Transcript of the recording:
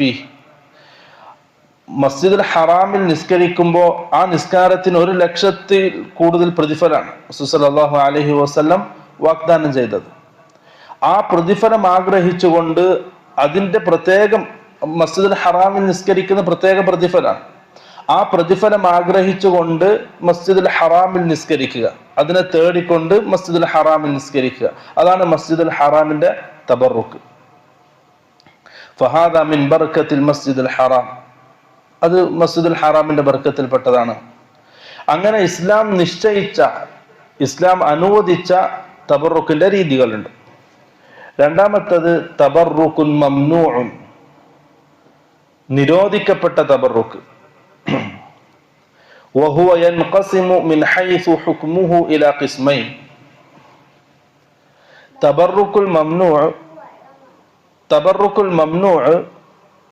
ഫീ, മസ്ജിദുൽ ഹറാമിൽ നിസ്കരിക്കുമ്പോൾ ആ നിസ്കാരത്തിന് 1,00,000 കൂടുതൽ പ്രതിഫലമാണ് റസൂൽ സല്ലല്ലാഹു അലൈഹി വസല്ലം വാഗ്ദാനം ചെയ്തത്. ആ പ്രതിഫലം ആഗ്രഹിച്ചുകൊണ്ട് അതിൻ്റെ പ്രത്യേകം മസ്ജിദുൽ ഹറാമിൽ നിസ്കരിക്കുന്ന പ്രത്യേക പ്രതിഫലമാണ്. ആ പ്രതിഫലം ആഗ്രഹിച്ചുകൊണ്ട് മസ്ജിദുൽ ഹറാമിൽ നിസ്കരിക്കുക, അതിനെ തേടിക്കൊണ്ട് മസ്ജിദുൽ ഹറാമിൽ നിസ്കരിക്കുക, അതാണ് മസ്ജിദുൽ ഹറാമിന്റെ തബറുക്ക്. ഫഹാദ മിൻ ബർക്കത്തിൽ മസ്ജിദുൽ ഹറാം, അത് മസ്ജിദുൽ ഹറാമിന്റെ ബർക്കത്തിൽപ്പെട്ടതാണ്. അങ്ങനെ ഇസ്ലാം നിശ്ചയിച്ച, ഇസ്ലാം അനുവദിച്ച തബറുക്കിന്റെ രീതികളുണ്ട്. രണ്ടാമത്തത് തബറുക്കുൻ മംനൂഉൻ, നിരോധിക്കപ്പെട്ട തബറുക്ക്. വഹുവ യൻഖസിമു മിൻ ഹൈസു ഹുക്മുഹു ഇലാ ഖിസ്മൈൻ. തബറുക്കുൽ മംനൂഉ